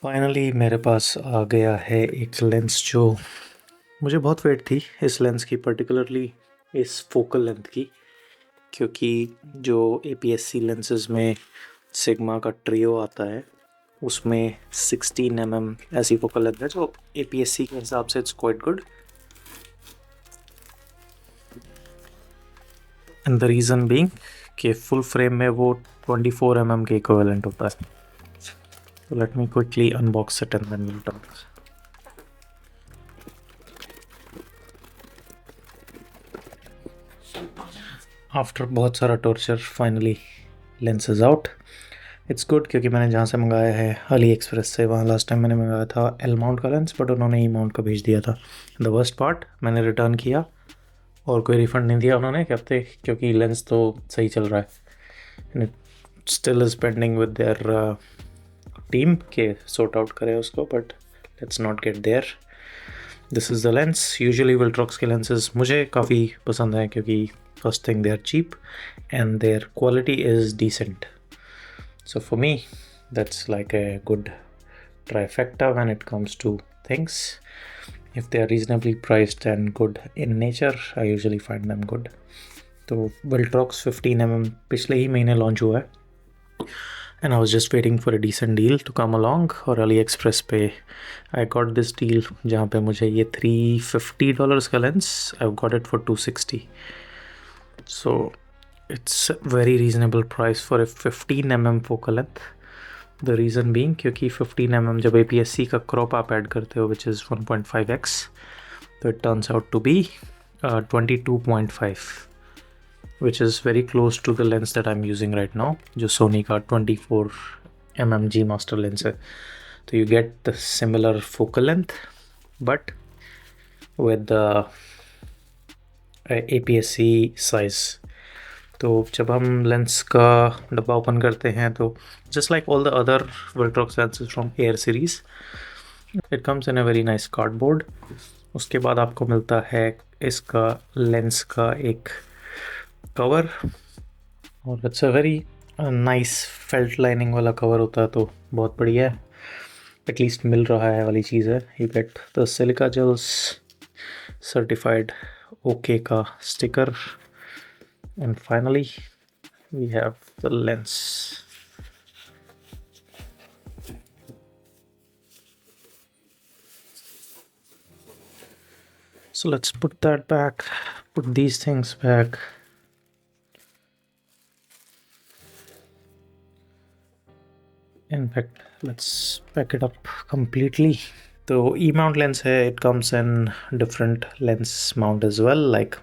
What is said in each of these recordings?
Finally मेरे पास आ गया है एक लेंस जो मुझे बहुत वेट थी इस लेंस की, पर्टिकुलरली इस फोकल लेंथ की, क्योंकि जो APS-C लेंसेज में सिग्मा का ट्रियो आता है उसमें 16 mm ऐसी फोकल लेंथ है जो APS-C के हिसाब से it's quite good. And the reason being कि फुल फ्रेम में वो 24 mm के इक्विवेलेंट होता है। So let me quickly unbox it and then we'll talk. After बहुत सारा torture finally lens is out. It's good क्योंकि मैंने जहाँ से मंगाया है अली एक्सप्रेस से, वहाँ लास्ट टाइम मैंने मंगाया था एल माउंट का लेंस, बट उन्होंने ई माउंट का भेज दिया था। द वर्स्ट पार्ट, मैंने रिटर्न किया और कोई रिफ़ंड नहीं दिया उन्होंने कहते, क्योंकि लेंस तो सही चल रहा है and it still is pending with their team के सॉर्ट आउट करे उसको, but let's not get there. This is the lens. Usually Viltrox के लेंसेज मुझे काफ़ी पसंद हैं क्योंकि first thing, they are cheap and their quality is decent. So for me, that's like a good trifecta when it comes to things. If they are reasonably priced and good in nature, I usually find them good. तो VILTROX 15 mm पिछले ही महीने launch हुआ है and I was just waiting for a decent deal to come along, और AliExpress पे I got this deal जहाँ पे मुझे ये $350 का lens, I've got it for $260. So it's a very reasonable price for a 15 mm focal length. The reason being क्योंकि 15 mm जब APS-C का crop आप ऐड करते हो which is 1.5x, तो it turns out to be 22.5, which is very close to the lens that I'm using right now, जो Sony का 24 mm G master lens है। तो you get the similar focal length but with the APS-C size। तो जब हम lens का डब्बा open करते हैं तो just like all the other Viltrox lenses from air series, it comes in a very nice cardboard. उसके बाद आपको मिलता है इसका लेंस का एक कवर, और it's a very nice felt lining वाला कवर होता है, तो बहुत बढ़िया है, एटलीस्ट मिल रहा है वाली चीज़ है। You get the silica gels certified okay का sticker, and finally we have the lens. So let's put that back, put these things back. In fact, let's pack it up completely. तो E-mount lens है, it comes in different lens mount as well, like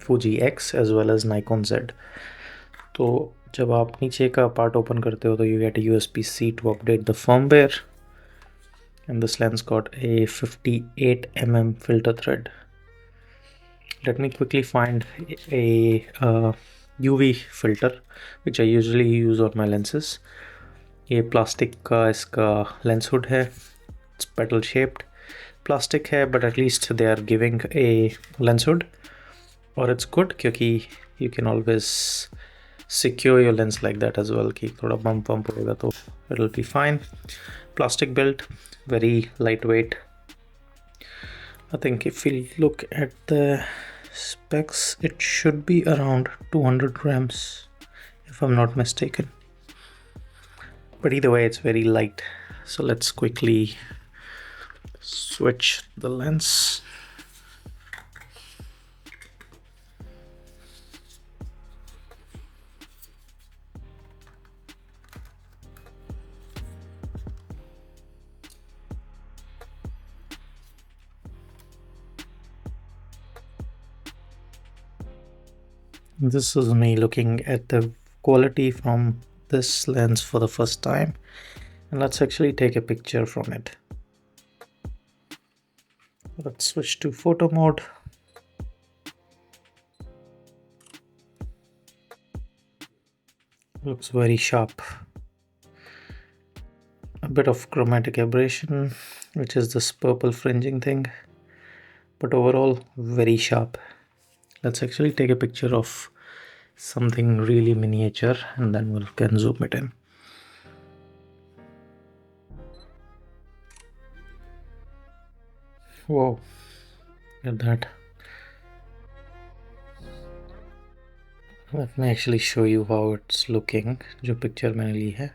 Fuji X as well as Nikon Z. तो जब आप नीचे का part open करते हो तो you get a USB-C to update the firmware, and this lens got a 58 mm filter thread. Let me quickly find a UV filter which I usually use on my lenses. ये plastic का इसका lens hood है, it's petal shaped plastic है, but at least they are giving a lens hood, और it's good क्योंकि you can always secure your lens like that as well, कि थोड़ा bump होगा तो it will be fine. Plastic built, very light weight. I think if we look at the specs, it should be around 200 grams if I'm not mistaken, but either way it's very light. So let's quickly switch the lens. This is me looking at the quality from this lens for the first time, and let's actually take a picture from it. Let's switch to photo mode. Looks very sharp. A bit of chromatic aberration, which is this purple fringing thing, but overall very sharp. Let's actually take a picture of something really miniature and then we can zoom it in. Whoa, look at that. Let me actually show you how it's looking. जो picture मैंने ली है.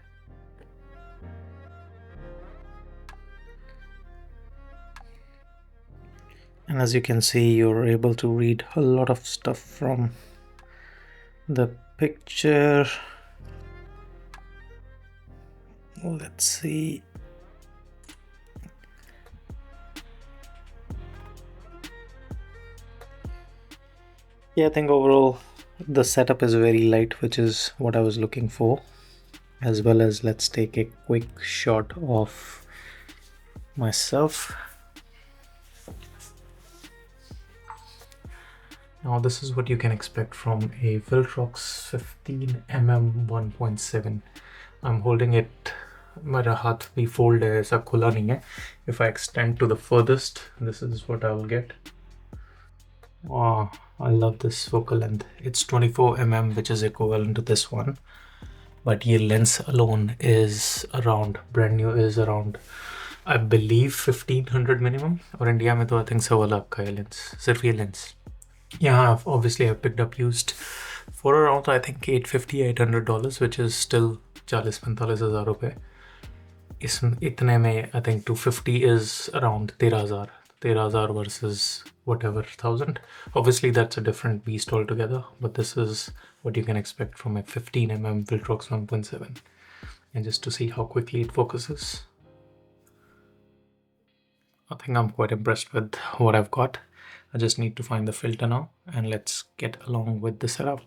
And as you can see, you're able to read a lot of stuff from the picture. Let's see. Yeah, I think overall the setup is very light, which is what I was looking for. As well as, let's take a quick shot of myself. Now this is what you can expect from a VILTROX 15mm 1.7. I'm holding it, मेरा हाथ भी fold है, ऐसा खुला नहीं है. If I extend to the furthest, this is what I will get. Oh, I love this focal length. It's 24mm, which is equivalent to this one. But ये lens alone is around, brand new is around, I believe 1500 minimum. और India में तो I think 1.25 lakh का है lens, सिर्फ ये lens. Yeah, obviously I picked up used for around I think $850-800, which is still 40-45 हज़ार रुपए. इतने में I think 250 is around 13,000 versus whatever 1,000. Obviously that's a different beast altogether, but this is what you can expect from a 15mm VILTROX 1.7. And just to see how quickly it focuses, I think I'm quite impressed with what I've got. I just need to find the filter now, and let's get along with the setup.